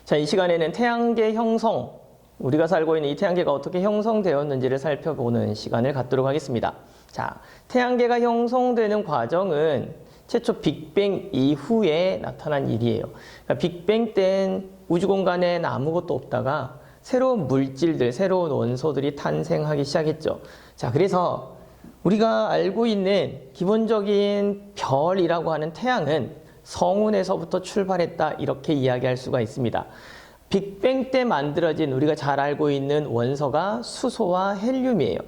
자, 이 시간에는 태양계 형성, 우리가 살고 있는 이 태양계가 어떻게 형성되었는지를 살펴보는 시간을 갖도록 하겠습니다. 자, 태양계가 형성되는 과정은 최초 빅뱅 이후에 나타난 일이에요. 그러니까 빅뱅 때는 우주 공간엔 아무것도 없다가 새로운 물질들, 새로운 원소들이 탄생하기 시작했죠. 자, 그래서 우리가 알고 있는 기본적인 별이라고 하는 태양은 성운에서부터 출발했다, 이렇게 이야기할 수가 있습니다. 빅뱅 때 만들어진 우리가 잘 알고 있는 원소가 수소와 헬륨이에요.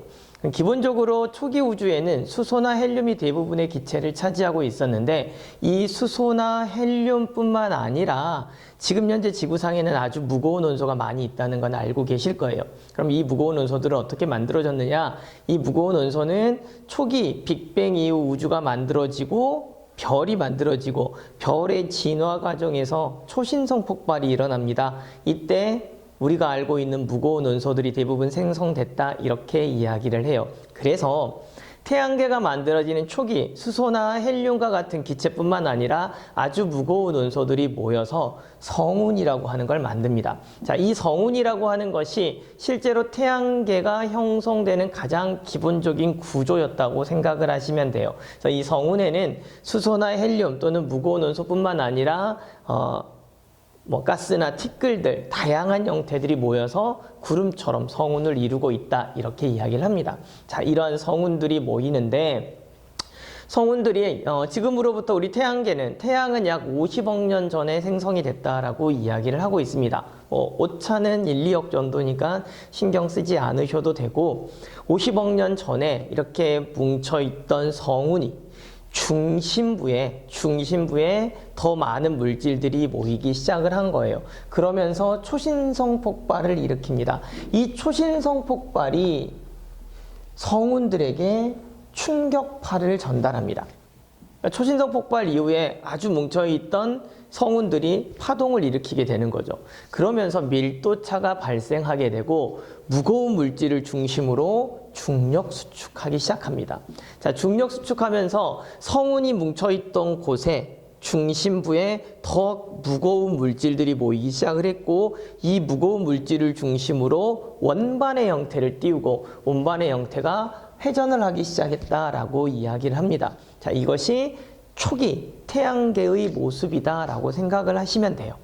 기본적으로 초기 우주에는 수소나 헬륨이 대부분의 기체를 차지하고 있었는데, 이 수소나 헬륨뿐만 아니라 지금 현재 지구상에는 아주 무거운 원소가 많이 있다는 건 알고 계실 거예요. 그럼 이 무거운 원소들은 어떻게 만들어졌느냐? 이 무거운 원소는 초기 빅뱅 이후 우주가 만들어지고 별이 만들어지고 별의 진화 과정에서 초신성 폭발이 일어납니다. 이때 우리가 알고 있는 무거운 원소들이 대부분 생성됐다, 이렇게 이야기를 해요. 그래서 태양계가 만들어지는 초기 수소나 헬륨과 같은 기체뿐만 아니라 아주 무거운 원소들이 모여서 성운이라고 하는 걸 만듭니다. 자, 이 성운이라고 하는 것이 실제로 태양계가 형성되는 가장 기본적인 구조였다고 생각을 하시면 돼요. 그래서 이 성운에는 수소나 헬륨 또는 무거운 원소뿐만 아니라 가스나 티끌들, 다양한 형태들이 모여서 구름처럼 성운을 이루고 있다, 이렇게 이야기를 합니다. 자, 이러한 성운들이 모이는데, 성운들이 지금으로부터 우리 태양은 약 50억 년 전에 생성이 됐다라고 이야기를 하고 있습니다. 오차는 1, 2억 정도니까 신경 쓰지 않으셔도 되고, 50억 년 전에 이렇게 뭉쳐있던 성운이 중심부에 더 많은 물질들이 모이기 시작을 한 거예요. 그러면서 초신성 폭발을 일으킵니다. 이 초신성 폭발이 성운들에게 충격파를 전달합니다. 초신성 폭발 이후에 아주 뭉쳐있던 성운들이 파동을 일으키게 되는 거죠. 그러면서 밀도차가 발생하게 되고 무거운 물질을 중심으로 중력 수축하기 시작합니다. 자, 중력 수축하면서 성운이 뭉쳐있던 곳에 중심부에 더 무거운 물질들이 모이기 시작을 했고, 이 무거운 물질을 중심으로 원반의 형태를 띄우고 원반의 형태가 회전을 하기 시작했다라고 이야기를 합니다. 자, 이것이 초기 태양계의 모습이다라고 생각을 하시면 돼요.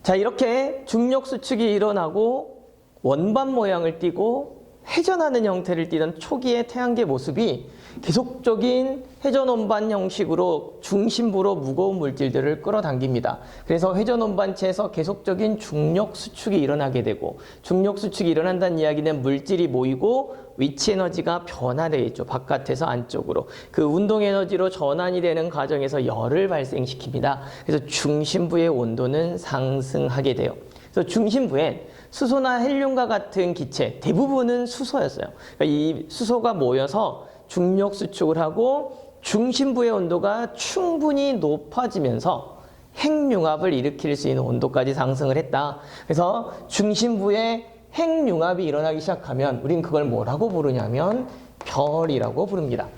자, 이렇게 중력 수축이 일어나고 원반 모양을 띠고 회전하는 형태를 띠던 초기의 태양계 모습이 계속적인 회전 원반 형식으로 중심부로 무거운 물질들을 끌어당깁니다. 그래서 회전 원반체에서 계속적인 중력 수축이 일어나게 되고, 중력 수축이 일어난다는 이야기는 물질이 모이고 위치 에너지가 변화되겠죠. 바깥에서 안쪽으로. 그 운동 에너지로 전환이 되는 과정에서 열을 발생시킵니다. 그래서 중심부의 온도는 상승하게 돼요. 그래서 중심부엔 수소나 헬륨과 같은 기체, 대부분은 수소였어요. 그러니까 이 수소가 모여서 중력 수축을 하고 중심부의 온도가 충분히 높아지면서 핵융합을 일으킬 수 있는 온도까지 상승을 했다. 그래서 중심부에 핵융합이 일어나기 시작하면 우린 그걸 뭐라고 부르냐면 별이라고 부릅니다.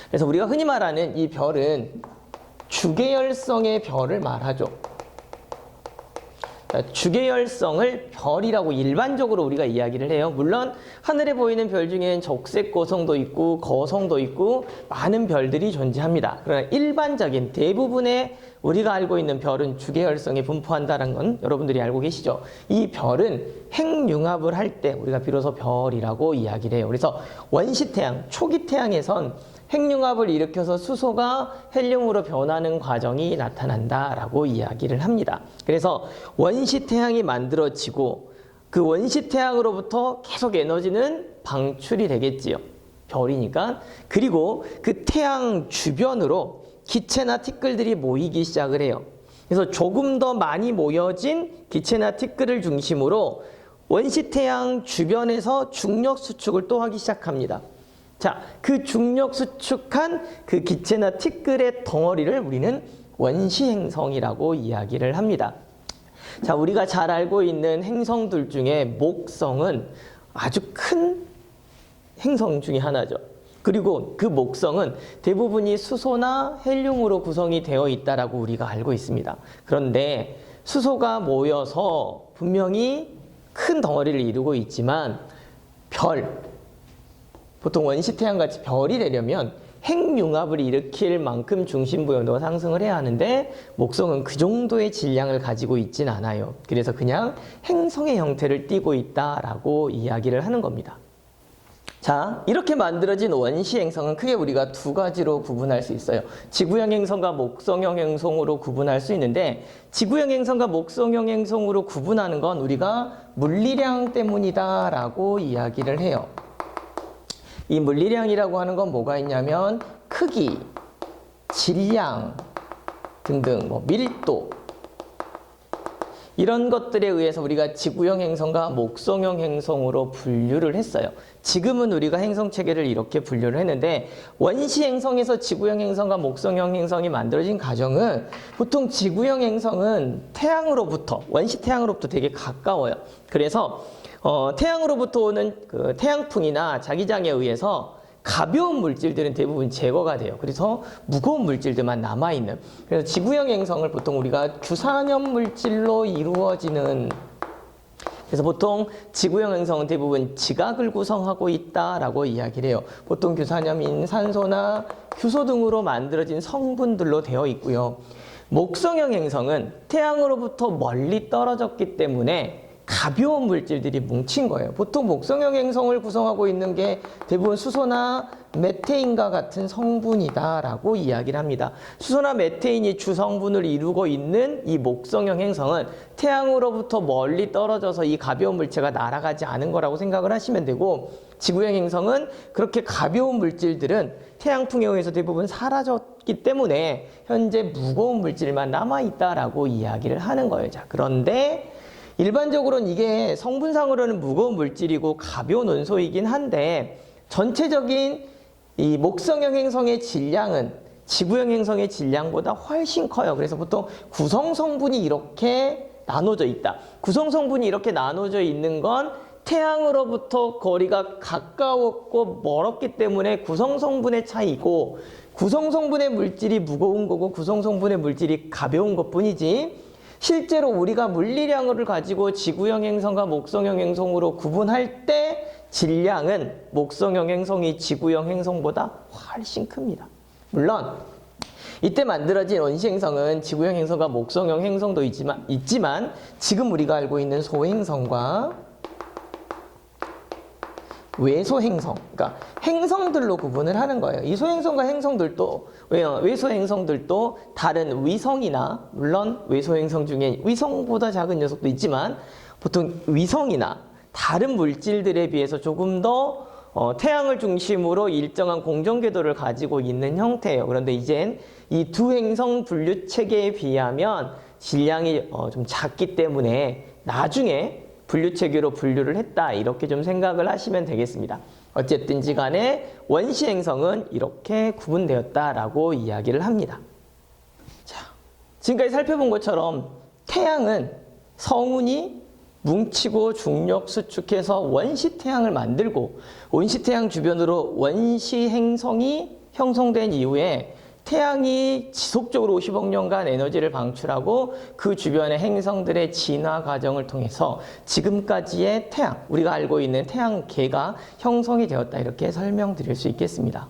그래서 우리가 흔히 말하는 이 별은 주계열성의 별을 말하죠. 주계열성을 별이라고 일반적으로 우리가 이야기를 해요. 물론 하늘에 보이는 별 중에는 적색거성도 있고 거성도 있고 많은 별들이 존재합니다. 그러나 일반적인 대부분의 우리가 알고 있는 별은 주계열성에 분포한다는 건 여러분들이 알고 계시죠? 이 별은 핵융합을 할 때 우리가 비로소 별이라고 이야기를 해요. 그래서 원시태양, 초기 태양에선 핵융합을 일으켜서 수소가 헬륨으로 변하는 과정이 나타난다라고 이야기를 합니다. 그래서 원시태양이 만들어지고 그 원시태양으로부터 계속 에너지는 방출이 되겠지요. 별이니까. 그리고 그 태양 주변으로 기체나 티끌들이 모이기 시작을 해요. 그래서 조금 더 많이 모여진 기체나 티끌을 중심으로 원시태양 주변에서 중력 수축을 또 하기 시작합니다. 자, 그 중력 수축한 그 기체나 티끌의 덩어리를 우리는 원시행성이라고 이야기를 합니다. 자, 우리가 잘 알고 있는 행성들 중에 목성은 아주 큰 행성 중에 하나죠. 그리고 그 목성은 대부분이 수소나 헬륨으로 구성이 되어 있다라고 우리가 알고 있습니다. 그런데 수소가 모여서 분명히 큰 덩어리를 이루고 있지만 보통 원시태양같이 별이 되려면 핵융합을 일으킬 만큼 중심부 온도가 상승을 해야 하는데 목성은 그 정도의 질량을 가지고 있진 않아요. 그래서 그냥 행성의 형태를 띠고 있다라고 이야기를 하는 겁니다. 자, 이렇게 만들어진 원시 행성은 크게 우리가 두 가지로 구분할 수 있어요. 지구형 행성과 목성형 행성으로 구분할 수 있는데 지구형 행성과 목성형 행성으로 구분하는 건 우리가 물리량 때문이다라고 이야기를 해요. 이 물리량이라고 하는 건 뭐가 있냐면 크기, 질량 등등 밀도 이런 것들에 의해서 우리가 지구형 행성과 목성형 행성으로 분류를 했어요. 지금은 우리가 행성 체계를 이렇게 분류를 했는데 원시 행성에서 지구형 행성과 목성형 행성이 만들어진 과정은 보통 지구형 행성은 원시 태양으로부터 되게 가까워요. 그래서 태양으로부터 오는 그 태양풍이나 자기장에 의해서 가벼운 물질들은 대부분 제거가 돼요. 그래서 무거운 물질들만 남아있는. 그래서 지구형 행성을 보통 우리가 규산염 물질로 이루어지는. 그래서 보통 지구형 행성은 대부분 지각을 구성하고 있다라고 이야기를 해요. 보통 규산염인 산소나 규소 등으로 만들어진 성분들로 되어 있고요. 목성형 행성은 태양으로부터 멀리 떨어졌기 때문에 가벼운 물질들이 뭉친 거예요. 보통 목성형 행성을 구성하고 있는 게 대부분 수소나 메테인과 같은 성분이다라고 이야기를 합니다. 수소나 메테인이 주성분을 이루고 있는 이 목성형 행성은 태양으로부터 멀리 떨어져서 이 가벼운 물체가 날아가지 않은 거라고 생각을 하시면 되고 지구형 행성은 그렇게 가벼운 물질들은 태양풍에 의해서 대부분 사라졌기 때문에 현재 무거운 물질만 남아있다라고 이야기를 하는 거예요. 자, 그런데 일반적으로는 이게 성분상으로는 무거운 물질이고 가벼운 원소이긴 한데 전체적인 이 목성형 행성의 질량은 지구형 행성의 질량보다 훨씬 커요. 그래서 보통 구성 성분이 이렇게 나눠져 있다. 구성 성분이 이렇게 나눠져 있는 건 태양으로부터 거리가 가까웠고 멀었기 때문에 구성 성분의 차이고 구성 성분의 물질이 무거운 거고 구성 성분의 물질이 가벼운 것뿐이지 실제로 우리가 물리량을 가지고 지구형 행성과 목성형 행성으로 구분할 때 질량은 목성형 행성이 지구형 행성보다 훨씬 큽니다. 물론 이때 만들어진 원시 행성은 지구형 행성과 목성형 행성도 있지만 지금 우리가 알고 있는 소행성과 외소행성, 그러니까 행성들로 구분을 하는 거예요. 이 소행성과 행성들도, 외소행성들도 다른 위성이나, 물론 외소행성 중에 위성보다 작은 녀석도 있지만 보통 위성이나 다른 물질들에 비해서 조금 더 태양을 중심으로 일정한 공정 궤도를 가지고 있는 형태예요. 그런데 이젠 이 두 행성 분류 체계에 비하면 질량이 좀 작기 때문에 나중에 분류 체계로 분류를 했다 이렇게 좀 생각을 하시면 되겠습니다. 어쨌든지 간에 원시 행성은 이렇게 구분되었다라고 이야기를 합니다. 자, 지금까지 살펴본 것처럼 태양은 성운이 뭉치고 중력 수축해서 원시 태양을 만들고 원시 태양 주변으로 원시 행성이 형성된 이후에 태양이 지속적으로 50억 년간 에너지를 방출하고 그 주변의 행성들의 진화 과정을 통해서 지금까지의 태양, 우리가 알고 있는 태양계가 형성이 되었다 이렇게 설명드릴 수 있겠습니다.